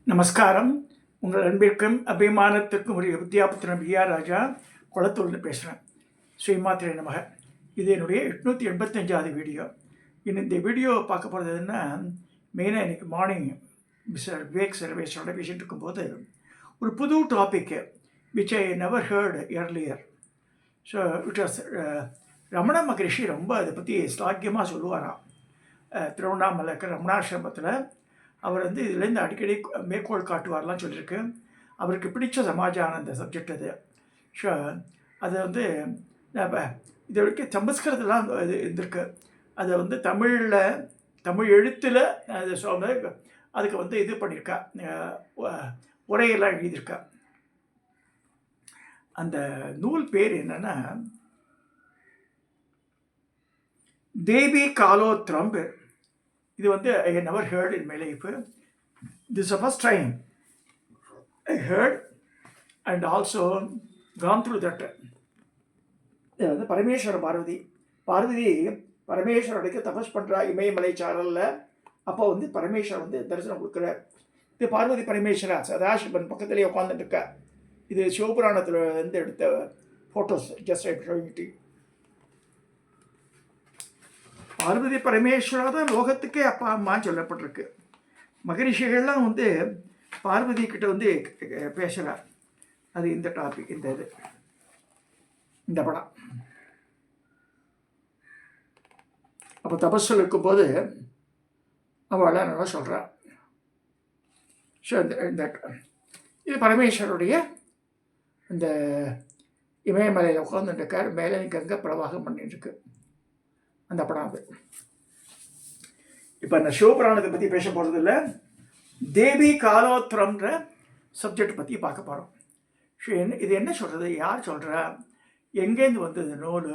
நமஸ்காரம். உங்கள் அன்பிற்கும் அபிமானத்திற்கும் உரிய வித்யாபுத்திரன் பிஆர் ராஜா குளத்தூர்ந்து பேசுகிறேன். ஸ்ரீமாத்திரை நமக. இது என்னுடைய 885வது வீடியோ. இந்த வீடியோ பார்க்க போகிறதுன்னா மெயினாக இன்றைக்கி மார்னிங் மிஸ்டர் விவேக் சர்வேஷனோட பேசிகிட்டு இருக்கும்போது ஒரு புது topic which I never heard earlier. So it was Ramana Maharishi ரொம்ப அதை பற்றி ஸ்லாக்கியமாக சொல்லுவாராம். திருவண்ணாமலை இருக்கிற ரமணாசிரமத்தில் அவர் இதுலேருந்து அடிக்கடி மேற்கோள் காட்டுவார்லாம் சொல்லியிருக்கு. அவருக்கு பிடிச்ச சமாஜான அந்த சப்ஜெக்ட் அது. ஸோ அதை இது வரைக்கும் சமஸ்கிருதெலாம் இது இருந்திருக்கு. அதை தமிழில் தமிழ் எழுத்தில் அது அதுக்கு இது பண்ணியிருக்கா, உரையெல்லாம் எழுதியிருக்கா. அந்த நூல் பேர் என்னென்னா தேவி காலோத்ரம் பேர். இது I had never heard in my life. This is the first time I heard and also gone through that. இது பரமேஸ்வர பார்வதி பரமேஸ்வரனுக்கு தபஸ் பண்ணுறா இமயமலை சாரலில். அப்போ பரமேஸ்வரன் தரிசனம் கொடுக்குறார். இது பார்வதி பரமேஸ்வரா சதாசிவன் பக்கத்துலேயே உட்காந்துட்டு இருக்கா. இது சிவபுராணத்தில் எடுத்த photos. Just I showing it. Parvati Parameswara தான் லோகத்துக்கே அப்பா அம்மான்னு சொல்லப்பட்டிருக்கு. மகரிஷிகள்லாம் பார்வதி கிட்ட பேசுகிறார். அது இந்த டாபிக், இந்த படம். அப்போ தபஸ்ஸில் இருக்கும்போது அவளாம் நல்லா சொல்கிறாள். ஸோ இது பரமேஸ்வருடைய இந்த இமயமலையில் உட்காந்துருக்கார். மேலே கங்கை பிரவாகம் பண்ணிட்டுருக்கு. அந்த படம் அது. இப்போ இந்த சிவபுராணத்தை பற்றி பேச போகிறது இல்லை. தேவி காலோத்திரம்ன்ற சப்ஜெக்ட் பற்றி பார்க்க போகிறோம். ஸோ இது என்ன சொல்கிறது, யார் சொல்கிறா, எங்கேருந்து வந்தது நூல்,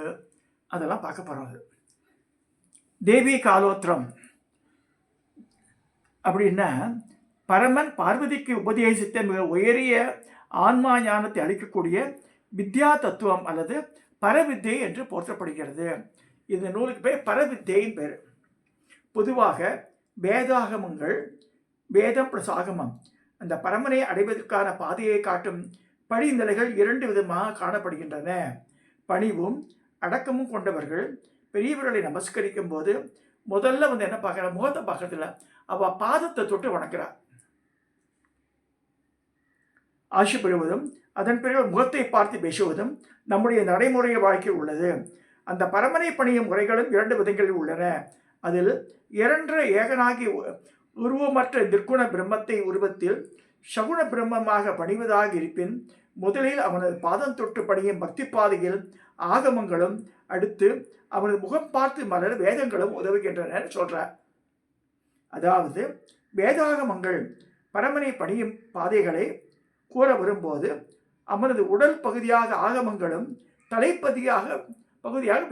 அதெல்லாம் பார்க்க போகிறோம். அது தேவி காலோத்திரம் அப்படின்னா பரமன் பார்வதிக்கு உபதேசித்த மிக உயரிய ஆன்மா ஞானத்தை அளிக்கக்கூடிய வித்யா தத்துவம் அல்லது பரவித்தை என்று போற்றப்படுகிறது. இந்த நூலுக்கு பேர் பரவித்தையின் பேர். பொதுவாக வேதாகமங்கள், வேதம் ப்ளஸ் ஆகமம், அந்த பரமனை அடைவதற்கான பாதையை காட்டும் படிநிலைகள் 2 விதமாக காணப்படுகின்றன. பணிவும் அடக்கமும் கொண்டவர்கள் பெரியவர்களை நமஸ்கரிக்கும் போது முதல்ல என்ன பார்க்குற, முகத்தை பார்க்கறதில்ல, அவள் பாதத்தை தொட்டு வணங்குறார். ஆசைப்படுவதும் அதன் பிறகு முகத்தை பார்த்து பேசுவதும் நம்முடைய நடைமுறை வாழ்க்கையில் உள்ளது. அந்த பரமனை பணியும் முறைகளும் 2 விதங்களில் உள்ளன. அதில் இரண்ட ஏகனாகி உருவமற்ற நிற்குண பிரம்மத்தை உருவத்தில் சகுண பிரம்மமாக பணிவதாக இருப்பின் முதலில் அவனது பாதம் தொட்டு பணியும் பக்தி பாதையில் ஆகமங்களும் அடுத்து அவனது முகம் பார்த்து மலர வேதங்களும் உதவுகின்றன சொல்றார். அதாவது வேதாகமங்கள் பரமனை பணியும் பாதைகளை கூற வரும்போது அவனது உடல் பகுதியாக ஆகமங்களும் தலைப்பகுதியாக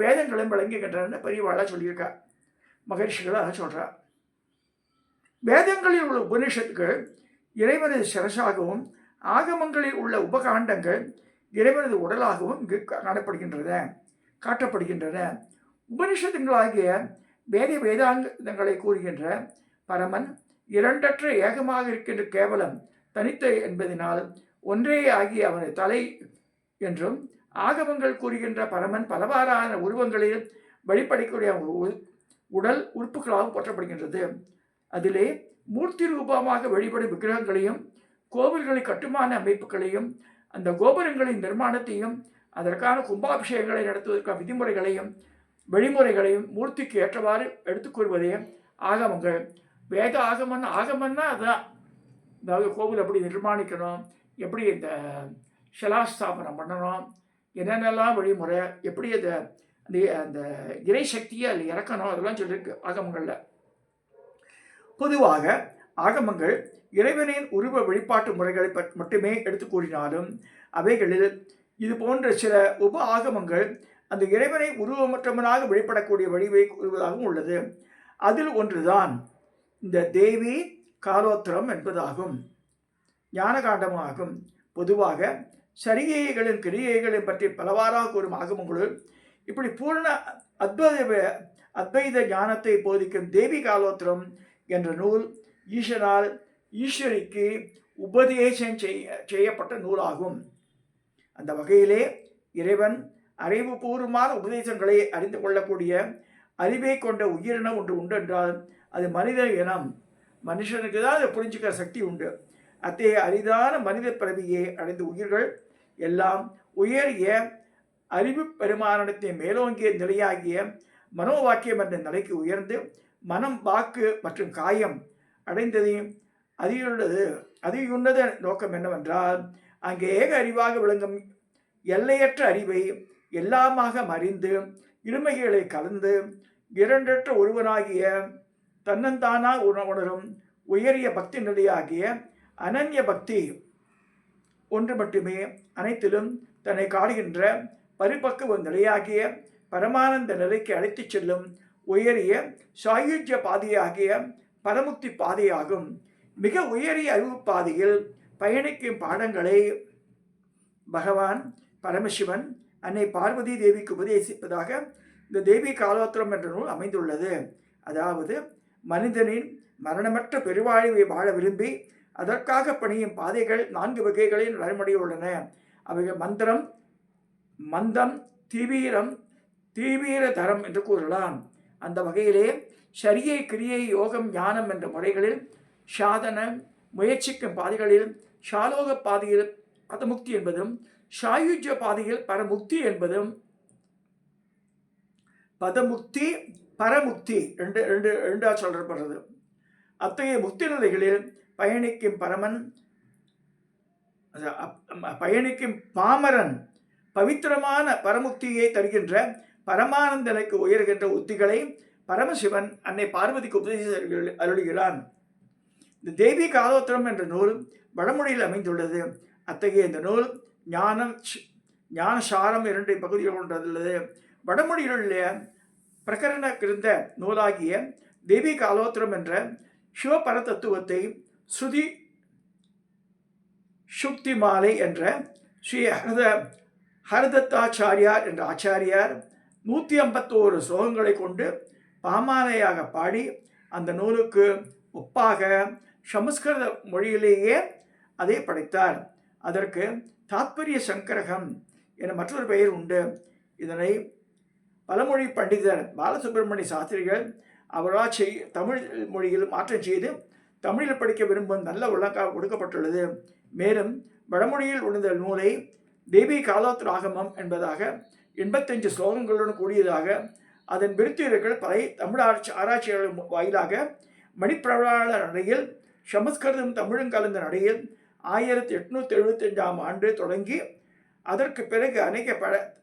வேதங்களும் விளங்குகின்றன பெரியவாளாக சொல்லியிருக்கார். மகரிஷிகளாக சொல்கிறார். வேதங்களில் உள்ள உபனிஷத்துகள் இறைவனது சிரசாகவும் ஆகமங்களில் உள்ள உபகாண்டங்கள் இறைவனது உடலாகவும் இங்கு காட்டப்படுகின்றன. உபனிஷத்துங்களாகிய வேதாங்கங்களை கூறுகின்ற பரமன் இரண்டற்ற ஏகமாக இருக்கின்ற கேவலம் தனித்த என்பதனால் ஒன்றே ஆகிய அவனது தலை என்றும், ஆகமங்கள் கூறுகின்ற பரமன் பலவாறான உருவங்களில் வெளிப்படக்கூடிய உடல் உறுப்புகளாகவும் போற்றப்படுகின்றது. அதிலே மூர்த்தி ரூபமாக வழிபடும் விக்கிரகங்களையும் கோவில்களின் கட்டுமான அமைப்புகளையும் அந்த கோபுரங்களின் நிர்மாணத்தையும் அதற்கான கும்பாபிஷேகங்களை நடத்துவதற்கான விதிமுறைகளையும் வழிமுறைகளையும் மூர்த்திக்கு ஏற்றவாறு எடுத்துக்கொள்வதே ஆகமங்கள். வேத ஆகமன்னா அதுதான். அதாவது கோவில் எப்படி நிர்மாணிக்கணும், எப்படி இந்த சிலாஸ்தாபனம் பண்ணணும், என்னென்னலாம் வழிமுறை, எப்படி அந்த இறை சக்தியை அதில் இறக்கணும், அதெல்லாம் சொல்லியிருக்கு ஆகமங்களில். பொதுவாக ஆகமங்கள் இறைவனின் உருவ வெளிப்பாட்டு முறைகளை மட்டுமே எடுத்து கூறினாலும் அவைகளில் இது போன்ற சில உப ஆகமங்கள் அந்த இறைவனை உருவமற்றவனாக வெளிப்படக்கூடிய வழிவை கூறுவதாகவும் உள்ளது. அதில் ஒன்றுதான் இந்த தேவி காலோத்திரம் என்பதாகும், ஞானகாண்டமாகும். பொதுவாக சரிகைகளின் கிரியைகளின் பற்றி பலவாறாக கூறும் ஆகமங்களுள் இப்படி பூர்ண அத்வைத ஞானத்தை போதிக்கும் தேவி காலோத்திரம் என்ற நூல் ஈசனால் ஈஸ்வரிக்கு உபதேசம் செய்யப்பட்ட நூலாகும். அந்த வகையிலே இறைவன் அறிவுபூர்வமான உபதேசங்களை அறிந்து கொள்ளக்கூடிய அறிவை கொண்ட உயிரினம் ஒன்று உண்டு என்றால் அது மனித இனம். மனுஷனுக்கு தான் அதை புரிஞ்சுக்கிற சக்தி உண்டு. அத்தகைய அரிதான மனித பிறவியை அடைந்த உயிர்கள் எல்லாம் உயரிய அறிவு பெருமானத்தை மேலோங்கிய நிலையாகிய மனோவாக்கியம் என்ற நிலைக்கு உயர்ந்து மனம், வாக்கு மற்றும் காயம் அடைந்ததையும் அதிகுள்ளத நோக்கம் என்னவென்றால் அங்கே ஏக அறிவாக விளங்கும் எல்லையற்ற அறிவை எல்லாமாக மறிந்து இருமைகளை கலந்து இரண்டற்ற ஒருவனாகிய தன்னந்தானா உணரும் உயரிய பக்தி நிலையாகிய அனன்ய பக்தி ஒன்று மட்டுமே அனைத்திலும் தன்னை காடுகின்ற பரிபக்குவ நிலையாகிய பரமானந்த நிலைக்கு அழைத்துச் செல்லும் உயரிய சாயுஜ்ய பாதையாகிய பரமுக்தி பாதையாகும். மிக உயரிய அறிவு பாதையில் பயணிக்கும் பாடங்களை பகவான் பரமசிவன் அன்னை பார்வதி தேவிக்கு உபதேசிப்பதாக இந்த தேவி காலோத்திரம் என்ற நூல் அமைந்துள்ளது. அதாவது மனிதனின் மரணமற்ற பெருவாழ்வை வாழ விரும்பி அதற்காக பணியும் பாதைகள் 4 வகைகளில் நடைமுறையுள்ளன. அவைகள் மந்திரம், மந்தம், தீவிர தரம் என்று கூறலாம். அந்த வகையிலே சரியை, கிரியை, யோகம், ஞானம் என்ற முறைகளில் சாதன முயற்சிக்கும் பாதைகளில் ஷாலோக பாதையில் பதமுக்தி என்பதும் சாயுஜ்ய பாதையில் பரமுக்தி என்பதும் பதமுக்தி பரமுக்தி ரெண்டா சொல்லப்படுறது. அத்தகைய முக்தி நிலைகளில் பயணிக்கும் பாமரன் பவித்திரமான பரமுக்தியை தருகின்ற பரமானந்த நிலைக்கு உயர்கின்ற உத்திகளை பரமசிவன் அன்னை பார்வதிக்கு உபதேச அருளுகிறான். இந்த தேவி காலோத்திரம் என்ற நூல் வடமொழியில் அமைந்துள்ளது. அத்தகைய இந்த நூல் ஞானசாரம் 2 பகுதிகள் கொண்டுள்ளது. வடமொழியிலுள்ள பிரகரண கிருந்த நூலாகிய தேவி காலோத்திரம் என்ற சிவபர தத்துவத்தை ஸ்ருதி சுக்தி மாலை என்ற ஸ்ரீ ஹரதத்தாச்சாரியார் என்ற ஆச்சாரியார் 151 ஸ்லோகங்களை கொண்டு பாமாலையாக பாடி அந்த நூலுக்கு ஒப்பாக சமஸ்கிருத மொழியிலேயே அதை படைத்தார். அதற்கு தாத்பரிய சங்கரகம் என மற்றொரு பெயர் உண்டு. இதனை பலமொழி பண்டிதர் பாலசுப்ரமணிய சாஸ்திரிகள் அவரால் தமிழ் மொழியில் மாற்றம் செய்து தமிழில் படிக்க விரும்பும் நல்ல விளக்கம் கொடுக்கப்பட்டுள்ளது. மேலும் வடமொழியில் உள்ள நூலை தேவி காலோத்ராகமம் என்பதாக 85 ஸ்லோகங்களுடன் கூடியதாக அதன் விருத்தியர்கள் பல தமிழ் ஆராய்ச்சியாளர் வாயிலாக மணிப்பிரவாள நடையில் சமஸ்கிருதம் தமிழும் கலந்த நடையில் 1875ஆம் ஆண்டு தொடங்கி அதற்கு பிறகு அநேக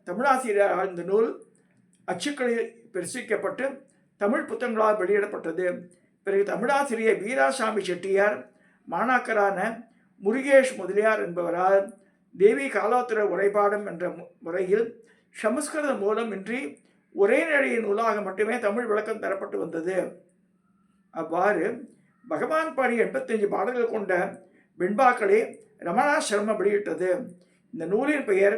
தமிழாசிரியரால் இந்த நூல் அச்சுக்களில் பிரசிக்கப்பட்டு தமிழ் புத்தகங்களால் வெளியிடப்பட்டது. பிறகு தமிழாசிரியர் வீராசாமி செட்டியார் மாணாக்கரான முருகேஷ் முதலியார் என்பவரால் தேவி காலோத்திர உரைபாடம் என்ற முறையில் சமஸ்கிருத மூலம் இன்றி ஒரே நடைய நூலாக மட்டுமே தமிழ் விளக்கம் தரப்பட்டு வந்தது. அவ்வாறு பகவான் பாடி 85 பாடல்கள் கொண்ட வெண்பாக்களை ரமணாசிரமம் வெளியிட்டது. இந்த நூலின் பெயர்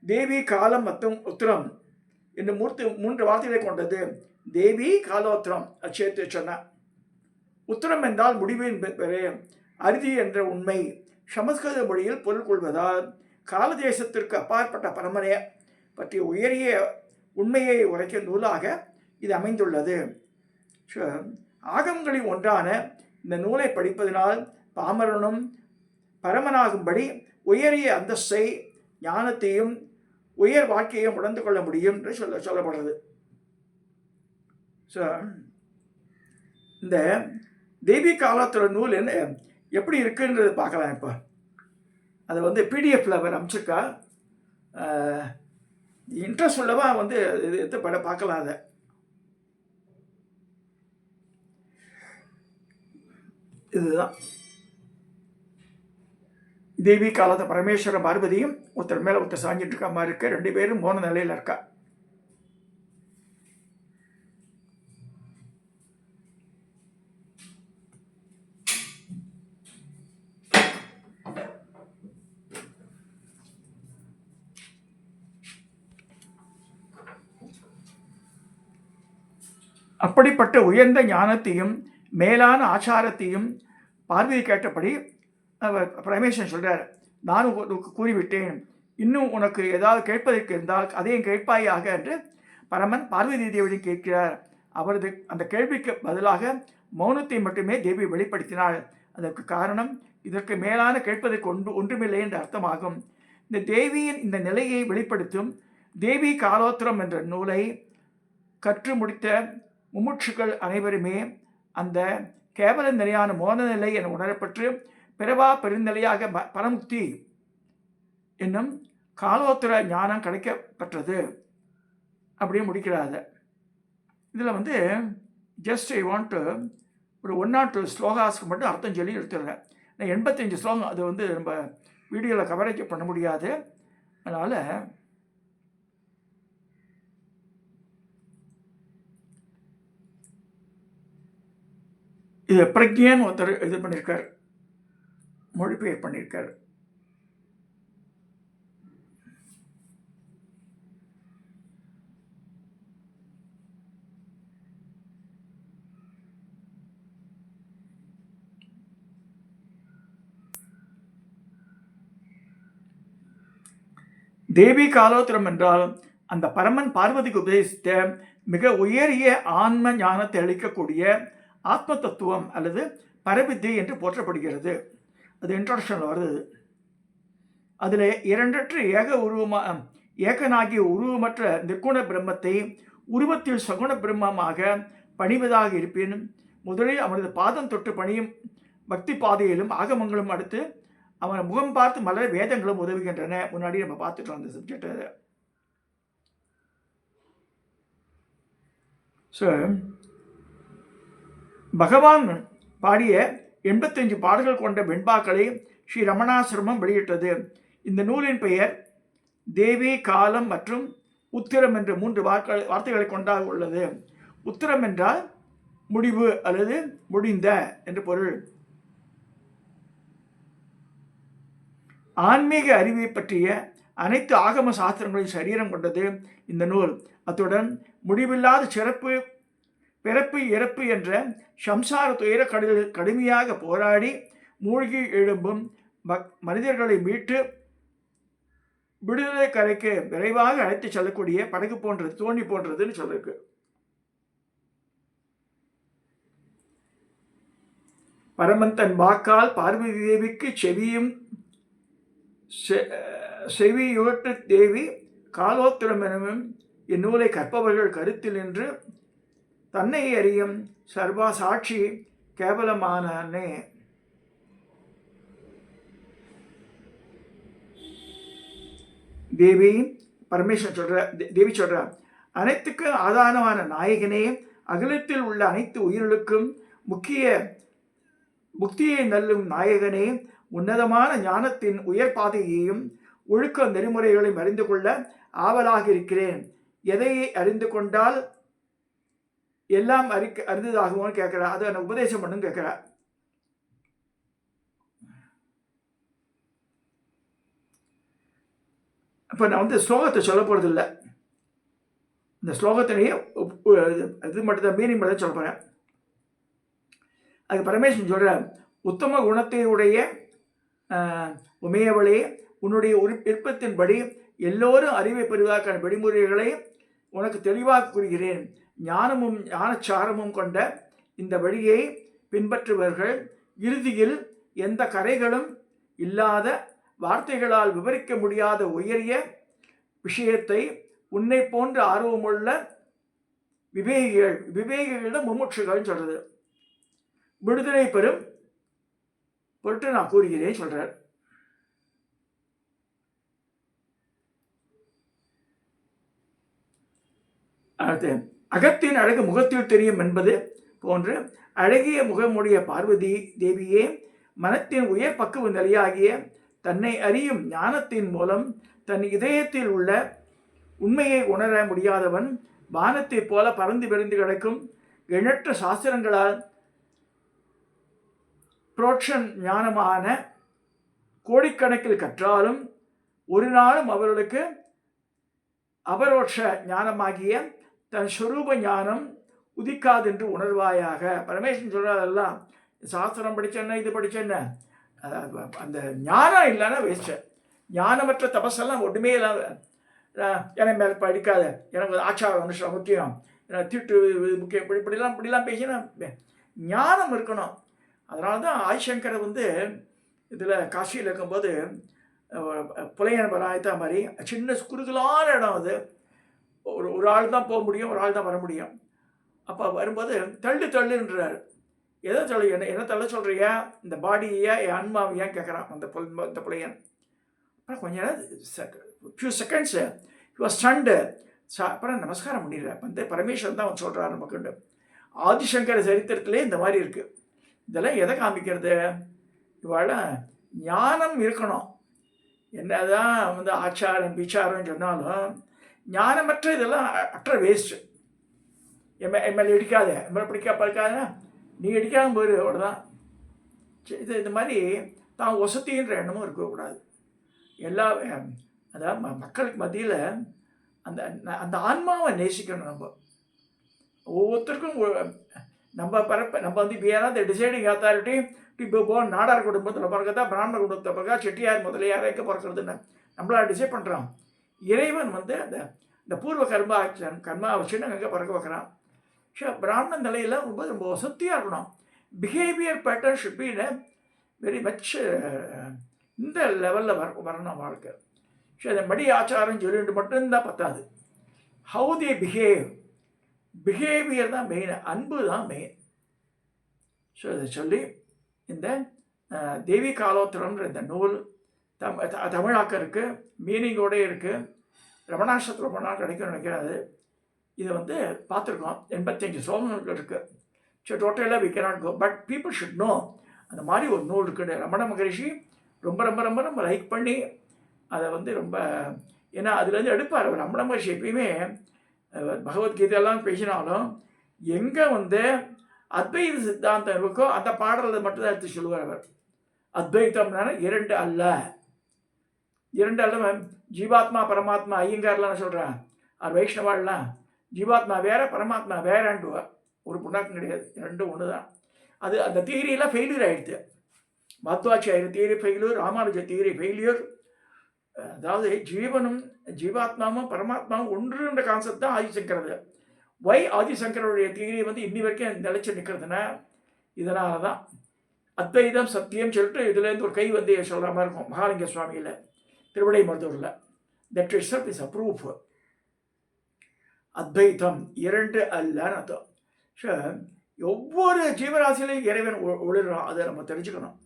தேவி காலம் மற்றும் உத்திரம் என்று 3 வார்த்தைகளை கொண்டது. தேவி காலோத்திரம் அச்சேத்து சொன்ன உத்திரம் என்றால் முடிவு என்பது அறுதி என்ற உண்மை சமஸ்கிருத மொழியில் பொருள் கொள்வதால் காலதேசத்திற்கு அப்பாற்பட்ட பரம்பரையை பற்றிய உயரிய உண்மையை உரைக்கும் நூலாக இது அமைந்துள்ளது. ஆகமங்களில் ஒன்றான இந்த நூலை படிப்பதனால் பாமரனும் பரமனாகும்படி உயரிய அந்தஸ்தை, ஞானத்தையும் உயர் வாழ்க்கையையும் உணர்ந்து கொள்ள முடியும் என்று சொல்லப்படுறது. இந்த தேவி காலோத்திர நூல் எப்படி இருக்குன்றது பார்க்கலாம். இப்போ அதை பிடிஎஃப்ல அவர் அமைச்சிருக்கா. இன்ட்ரெஸ்ட் உள்ளவா இது எடுத்து பார்க்கலாம். அதை இதுதான் தேவி காலத்தை பரமேஸ்வர பார்வதியும் ஒருத்தர் மேலே ஒருத்தர் சாஞ்சிட்டு இருக்க மாதிரி இருக்க. 2 பேரும் மோன நிலையில் இருக்கா. அப்படிப்பட்ட உயர்ந்த ஞானத்தையும் மேலான ஆச்சாரத்தையும் பார்வதி கேட்டபடி பரமேஸ்வரன் சொல்கிறார், நானும் உனக்கு கூறிவிட்டேன், இன்னும் உனக்கு ஏதாவது கேட்பதற்கு இருந்தால் அதையும் கேட்பாயாக என்று பரமன் பார்வதி தேவியை கேட்கிறார். அவரது அந்த கேள்விக்கு பதிலாக மௌனத்தை மட்டுமே தேவி வெளிப்படுத்தினாள். அதற்கு காரணம், இதற்கு மேலான கேட்பதற்கு ஒன்றுமில்லை என்று அர்த்தமாகும். இந்த தேவியின் இந்த நிலையை வெளிப்படுத்தும் தேவி காலோத்திரம் என்ற நூலை கற்று முடித்த முமுட்சுக்கள் அனைவருமே அந்த கேவல நிலையான மோன நிலை என உணரப்பட்டு பிறவா பெருநிலையாக பரமுக்தி என்னும் காலோத்திர ஞானம் கிடைக்கப்பட்டது அப்படியே முடிக்கிறாங்க. இதில் ஜஸ்ட் ஐ வாண்ட் ஒரு 1 or 2 ஸ்லோகாஸ்க்கு மட்டும் அர்த்தம் சொல்லி எடுத்துடுறேன். நான் 85 ஸ்லோகம் அது நம்ம வீடியோவில் கவரேஜ் பண்ண முடியாது. அதனால் இது பிரக்ஞான்னு ஒருத்தர் இது பண்ணியிருக்கார், மொழிபெயர் பண்ணியிருக்கார். தேவி காலோத்திரம் என்றால் அந்த பரமன் பார்வதிக்கு உபதேசித்த மிக உயரிய ஆன்ம ஞானத்தை அளிக்கக்கூடிய ஆத்ம தத்துவம் அல்லது பரவித்தை என்று போற்றப்படுகிறது. அது இன்ட்ரோடக்ஷனில் வருது. அதில் இரண்டற்ற ஏகனாகிய உருவமற்ற நிர்குண பிரம்மத்தை உருவத்தில் சகுண பிரம்மமாக பணிவதாக இருப்பின், முதலில் அவனது பாதம் தொட்டு பணியும் பக்தி பாதையிலும் ஆகமங்களும் அடுத்து அவனை முகம் பார்த்து மலர் வேதங்களும் உதவுகின்றன. முன்னாடி நம்ம பார்த்துட்டோம் அந்த சப்ஜெக்ட். ஸோ பகவான் பாடிய 85 பாடல்கள் கொண்ட வெண்பாக்களை ஸ்ரீ ரமணாசிரமம் வெளியிட்டது. இந்த நூலின் பெயர் தேவி, காலம் மற்றும் உத்திரம் என்ற 3 வார்த்தைகளை கொண்டாக உள்ளது. உத்திரம் என்றால் முடிவு அல்லது முடிந்த என்று பொருள். ஆன்மீக அறிவை பற்றிய அனைத்து ஆகம சாஸ்திரங்களின் சரீரம் கொண்டது இந்த நூல். அத்துடன் முடிவில்லாத பிறப்பு இறப்பு என்ற சம்சார துயர கடலில் கடுமையாக போராடி மூழ்கி எழும்பும் மனிதர்களை மீட்டு விடுதலை கரைக்கு விரைவாக அழைத்து செல்லக்கூடிய படகு போன்றது, தோணி போன்றதுன்னு சொல்லிருக்கு. பரமன் தன் வாக்கால் பார்வதி தேவிக்கு செவியுகட்டு தேவி காலோத்திரம் எனவும் இந்நூலை கற்பவர்கள் கருத்தில் நின்று தன்னை அறியும் சர்வா சாட்சி கேவலமானே. தேவி சொல்ற அனைத்துக்கும் ஆதாரமான நாயகனே, அகிலத்தில் உள்ள அனைத்து உயிர்களுக்கும் முக்தியை நல்லும் நாயகனே, உன்னதமான ஞானத்தின் உயர் பாதையையும் ஒழுக்க நெறிமுறைகளையும் அறிந்து கொள்ள ஆவலாக இருக்கிறேன். எதை அறிந்து கொண்டால் எல்லாம் அறிந்ததாகும்னு கேட்கிறா. அதை எனக்கு உபதேசம் பண்ணுன்னு கேட்கிறா. இப்போ நான் ஸ்லோகத்தை சொல்ல போகிறது இல்லை. இந்த ஸ்லோகத்திலேயே இது மட்டும்தான் மீனிங் மட்டும் சொல்ல போகிறேன். அதுக்கு பரமேஸ்வரன் சொல்கிற, உத்தம குணத்தையுடைய உமையவளே, உன்னுடைய விருப்பத்தின்படி எல்லோரும் அறிவை பெறுவதற்கான வழிமுறைகளை உனக்கு தெளிவாக கூறுகிறேன். ஞானமும் ஞானச்சாரமும் கொண்ட இந்த வழியை பின்பற்றுபவர்கள் இறுதியில் எந்த கரைகளும் இல்லாத வார்த்தைகளால் விவரிக்க முடியாத உயரிய விஷயத்தை உன்னை போன்ற ஆர்வமுள்ள விவேகிகளிடம் முமுட்சுகள் சொல்றது விடுதலை பெறும் பொருட்டு நான் கூறுகிறேன் சொல்றார். அடுத்து, அகத்தின் அழகு முகத்தில் தெரியும் என்பது போன்று அழகிய முகமுடைய பார்வதி தேவியே, மனத்தின் உயர் பக்குவ நிலையாகிய தன்னை அறியும் ஞானத்தின் மூலம் தன் இதயத்தில் உள்ள உண்மையை உணர முடியாதவன் வானத்தைப் போல பறந்து விரிந்து கிடக்கும் எண்ணற்ற சாஸ்திரங்களால் புரோட்சன் ஞானமான கோடிக்கணக்கில் கற்றாலும் ஒரு நாளும் அவர்களுக்கு அபரோட்ச ஞானமாகிய தன் ஸ்வரூப ஞானம் உதிக்காது என்று உணர்வாயாக. பரமேஸ்வரன் சொல்கிறதெல்லாம் சாஸ்திரம் படித்தேன்னா இது படித்தேன்னா அந்த ஞானம் இல்லைன்னா வேஸ்ட்டு. ஞானமற்ற தபஸெல்லாம் ஒன்றுமே இல்லாத எனக்கு மேலே படிக்காத, எனக்கு ஆச்சாரம் அனுஷ்டானம் முக்கியம், எனக்கு தீட்டு முக்கியம், இப்படிலாம் பேசினா ஞானம் இருக்கணும். அதனால தான் ஆதிசங்கரை வந்து இதில் காசியில் இருக்கும்போது புலையன பராயத்தா மாதிரி சின்ன குறுகலான இடம் அது. ஒரு ஆள் தான் போக முடியும், ஒரு ஆள் தான் வர முடியும். அப்போ வரும்போது தள்ளுன்றார். எதை தள்ளு, என்ன தள்ள சொல்கிறியா, இந்த பாடியை என் ஆன்மாவையா கேட்குறான் அந்த புலையன். அப்புறம் கொஞ்ச நேரம் ஃபியூ செகண்ட்ஸு வாஸ் ஸ்டண்டு. அப்புறம் நமஸ்காரம் பண்ணிடுறேன். வந்து பரமேஸ்வரன் தான் அவன் சொல்கிறார் நமக்குண்டு. ஆதிசங்கர சரித்திரத்திலே இந்த மாதிரி இருக்குது. இதெல்லாம் எதை காமிக்கிறது, இவாழ ஞானம் இருக்கணும். என்னதான் வந்து ஆச்சாரம் விசாரம் சொன்னாலும் ஞானமற்ற இதெல்லாம் அற்ற வேஸ்ட்டு. எம்எல்ஏ இடிக்காத, எம்எல்ஏ பிடிக்காதுன்னா நீ இடிக்காம போயிரு, அவ்வளோதான். இந்த மாதிரி தான் வசதின்ற எண்ணமும் இருக்கக்கூடாது. எல்லா அதாவது மக்களுக்கு மத்தியில் அந்த அந்த ஆன்மாவை நேசிக்கணும். நம்ம ஒவ்வொருத்தருக்கும் நம்ம வந்து we are the deciding authority to go. Nadar குடும்பத்தில் பிறகுதான், பிராமண குடும்பத்தில் பிறகு, செட்டியார் முதலியார் எங்கே பிறக்கிறதுன்னு நம்மளால் டிசைட் பண்ணுறோம். இறைவன் வந்து அந்த பூர்வ கர்மா வச்சுன்னு அங்கே பிறக்க வைக்கிறான். ஸோ பிராமண நிலையில் ரொம்ப வசதியாக இருக்கணும். Behaviour pattern should be very much இந்த லெவலில் வரணும் வாழ்க்கை. ஸோ அந்த மடி ஆச்சாரம் சொல்லிட்டு மட்டும்தான் பத்தாது. ஹவு தே பிஹேவியர் தான் மெயின், அன்பு தான் மெயின். ஸோ இதை சொல்லி இந்த தேவி காலோத்திரம்ன்ற இந்த நூல் தமிழாக்கம் இருக்குது, மீனிங்கோடே இருக்குது. ரமணாசத்தில் ரொம்ப நாள் கிடைக்கும்னு நினைக்கிறாது. இதை வந்து பார்த்துருக்கோம். 85 ஸ்லோகங்கள் இருக்குது. ஸோ டோட்டலாக we cannot go, but people should know அந்த மாதிரி ஒரு நூல் இருக்குன்னு ரமண மகரிஷி ரொம்ப ரொம்ப ரொம்ப ரொம்ப லைக் பண்ணி அதை வந்து ரொம்ப, ஏன்னா அதுலேருந்து எடுப்பார். ரமண மகரிஷி எப்பயுமே பகவத்கீதையெல்லாம் பேசினாலும் எங்கே வந்து அத்வைத சித்தாந்தம் இருக்கோ அந்த பாடலில் மட்டும்தான் எடுத்து சொல்லுவார் அவர். அத்வைத்தம்னா இரண்டு அல்ல ஜீவாத்மா பரமாத்மா. ஐயங்கார்லாம் சொல்கிறேன், அது வைஷ்ணவாள்லாம் ஜீவாத்மா வேற பரமாத்மா வேறன்டுவா. ஒரு புண்ணாக்கம் கிடையாது, ரெண்டும் ஒன்று தான். அது அந்த தியரியெல்லாம் ஃபெயிலியர் ஆகிடுது. Madhvacharya theory failure, Ramanuja theory failure. அதாவது ஜீவனும் ஜீவாத்மாவும் பரமாத்மாவும் ஒன்றுன்ற கான்செப்ட் தான் ஆதிசங்கரது. ஆதிசங்கருடைய தியரி வந்து இன்னி வரைக்கும் நிலைச்சு நிற்கிறதுனா இதனால தான். அத்வைதம் சத்தியம் சொல்லிட்டு இதுலேருந்து ஒரு கை வந்து சொல்கிற மாதிரி இருக்கும் மகாலிங்க சுவாமியில் திருவிடை மருதூரில். That is is a proof. அத்வைத்தம் இரண்டு அல்லன்னு அர்த்தம். ஸோ ஒவ்வொரு ஜீவராசிலையும் இறைவன் ஒளிர்றான், அதை நம்ம தெரிஞ்சுக்கணும்.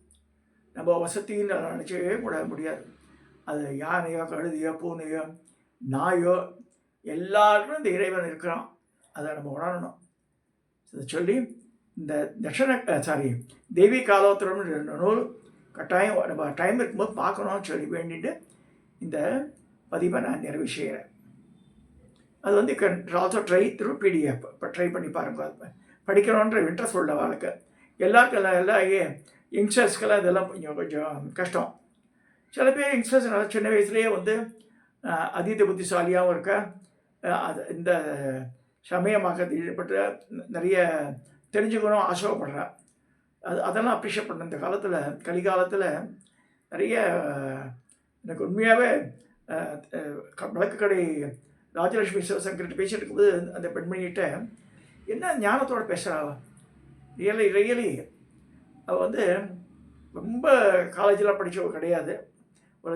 நம்ம வசதின்னு நினச்சவே முடியாது. அது யானையோ கழுதியோ பூனையோ நாயோ எல்லாருக்கும் இந்த இறைவன் இருக்கிறான், அதை நம்ம உணரணும். இதை சொல்லி இந்த தேவி காலோத்திரம்னு நூல் கட்டாயம் நம்ம டைம் இருக்கும்போது பார்க்கணும்னு சொல்லி வேண்டிட்டு இந்த பதிவை நான் நிறைவு செய்கிறேன். அது வந்து ஆல்சோ ட்ரை த்ரூ பிடிஎஃப். இப்போ ட்ரை பண்ணி பாருங்க. படிக்கணுன்ற இன்ட்ரெஸ்ட் உள்ள வாழ்க்கை எல்லாருக்கும் எல்லாம் யங்ஸ்டர்ஸ்க்கெல்லாம் இதெல்லாம் கொஞ்சம் கஷ்டம். சில பேர் யங்ஸ்டர்ஸ் நல்லா சின்ன வயசுலேயே வந்து அதீத புத்திசாலியாகவும் இருக்க, அது இந்த சமயமாக ஈடுபட்டு நிறைய தெரிஞ்சுக்கணும் ஆசைப்படுறேன். அதெல்லாம் அப்ரிஷியேட் பண்ண. இந்த காலத்தில் கலிகாலத்தில் நிறைய எனக்கு உண்மையாகவே விளக்கு கடை ராஜலட்சுமி சிவசங்கர்கிட்ட பேசிட்டு இருக்கும்போது அந்த பெண்மணிகிட்ட என்ன ஞானத்தோடு பேசுகிறாள், ரியலி அவள் வந்து ரொம்ப காலேஜெலாம் படித்தவ கிடையாது. ஒரு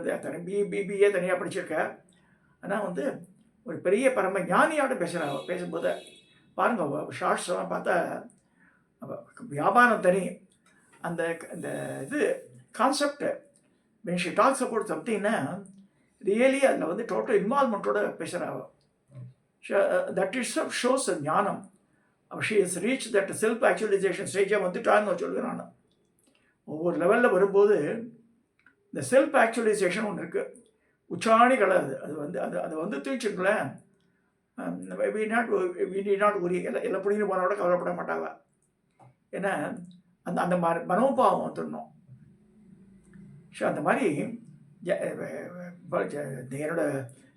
பிபிஏ தனியாக படிச்சிருக்க. ஆனால் வந்து ஒரு பெரிய பரம ஞானியோட பேசுகிறாள். பேசும்போது பாருங்கள், ஷார்ட்ஸ் எல்லாம் பார்த்தா வியாபாரம் தனி. அந்த இந்த இது concept when she talks about somethingனா ரியலி அதில் வந்து டோட்டல் இன்வால்மெண்ட்டோட பேசுகிறாள். தட் இட்ஸ் ஷோஸ் ஞானம். She is reach that self actualization ஸ்டேஜாக வந்துட்டான்னு சொல்லுவேன் நான். ஒவ்வொரு லெவலில் வரும்போது இந்த செல்ஃப் ஆக்சுவலைசேஷன் ஒன்று இருக்குது, உச்சாணி கிடையாது. அது வந்து தூச்சுங்களேன். வி நாட் உரி எல்லாம் பிடிங்கிட்டு போனால் கூட கவலைப்பட மாட்டாங்க. ஏன்னா அந்த மனோபாவம் வந்துடணும். ஸோ அந்த மாதிரி என்னோட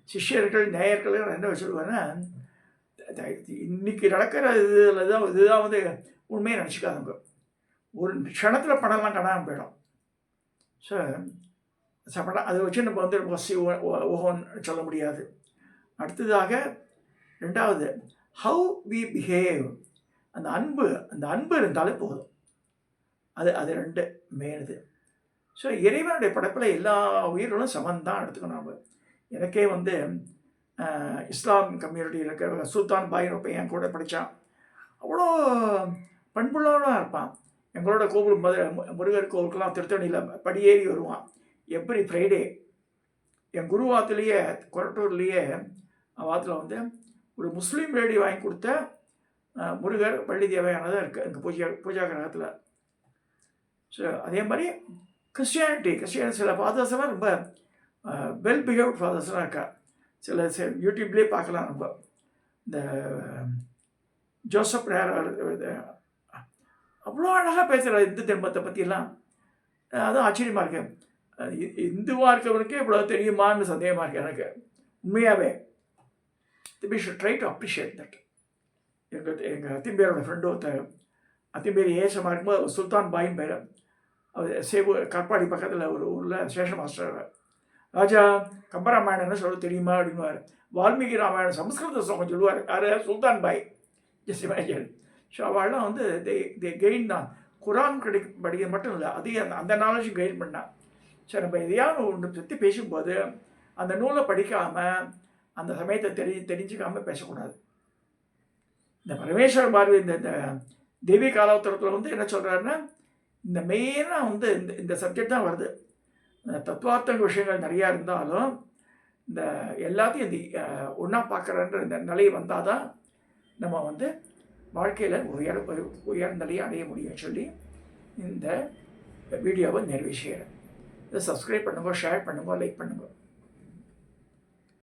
சிஷ்யர்கள் நேயர்கள் என்ன சொல்லுவேன்னா, இன்றைக்கி நடக்கிற இதுதான் வந்து உண்மையை நினச்சிக்காதுங்க. ஒரு க்ஷணத்தில் பணம்லாம் காணாமல் போயிடும். ஸோ அதை வச்சு நம்ம வந்து வசி ஓஹோன்னு சொல்ல முடியாது. அடுத்ததாக 2வது, ஹவு வி பிஹேவ். அந்த அன்பு இருந்தாலே போதும். அது 2 மெயின் இது. ஸோ இறைவனுடைய படைப்பில் எல்லா உயிர்களும் சமந்தான் எடுத்துக்கணும் நம்ம. எனக்கே வந்து இஸ்லாம் கம்யூனிட்டியில் இருக்கிற சுல்தான் பாயின் பையன் கூட படித்தான். அவ்வளோ பண்புள்ளவனாக இருப்பான். எங்களோட கோவில் முருகர் கோவிலுக்கெல்லாம் திருத்தணியில் படியேறி வருவான் எவ்ரி ஃப்ரைடே. என் குருவாத்துலேயே கொரட்டூர்லேயே வாத்தில் வந்து ஒரு முஸ்லீம் லேடி வாங்கி கொடுத்த முருகர் வள்ளி தேவையானதாக இருக்குது எங்கள் பூஜா கிரகத்தில். ஸோ அதே மாதிரி கிறிஸ்டியானிட்டி சில ஃபாதர்ஸ்லாம் ரொம்ப வெல் பிஹேவ்ட் ஃபாதர்ஸ்லாம் இருக்கா. சில யூடியூப்லேயே பார்க்கலாம். நம்ம இந்த ஜோசப் அவ்வளோ அழகாக பேசுகிற இந்து தர்மத்தை பற்றியெல்லாம். அதுவும் ஆச்சரியமாக இருக்கேன். இந்துவாக இருக்கிறவனுக்கே இவ்வளோ தெரியுமான்னு சந்தேகமாக இருக்குது எனக்கு உண்மையாகவே. We should try to appreciate that. எங்கள் அத்திம்பேரோட ஃப்ரெண்டு ஒருத்தர், அத்திம்பேர் ஏசமாக இருக்கும்போது சுல்தான் பாயின் பேர், அவர் கற்பாடி பக்கத்தில் ஒரு ஊரில் சேஷ மாஸ்டர். ராஜா கம்பராமாயணம்னு சொல்ல தெரியுமா அப்படின்வார். வால்மீகி ராமாயணம் சம்ஸ்கிருத ஸ்லோகம் சொல்லுவார். யார்? Sultan Bhai. Just imagine. So அவள்லாம் வந்து தே கெயின் தான். குரான் படிக்க மட்டும் இல்லை, அதையும் அந்த நாலேஜும் கெயின் பண்ணான். ஸோ நம்ம எதையாவது ஒன்று பற்றி பேசும்போது அந்த நூலை படிக்காமல் அந்த சமயத்தை தெரிஞ்சுக்காமல் பேசக்கூடாது. இந்த பரமேஸ்வர பார்வை இந்த தேவி காலோத்தரத்தில் வந்து என்ன சொல்கிறாருன்னா, இந்த மெயினாக வந்து இந்த சப்ஜெக்ட் தான் வருது. தத்துவார்த்த விஷயங்கள் நிறையா இருந்தாலும் இந்த எல்லாத்தையும் இந்த ஒன்றா பார்க்குறன்ற இந்த நிலை வந்தால் தான் நம்ம வந்து வாழ்க்கையில் உயர் நிலையை அடைய முடியும் சொல்லி இந்த வீடியோவை நிறைவு செய்கிறேன். இதை சப்ஸ்கிரைப் பண்ணுங்க, ஷேர் பண்ணுங்க, லைக் பண்ணுங்க.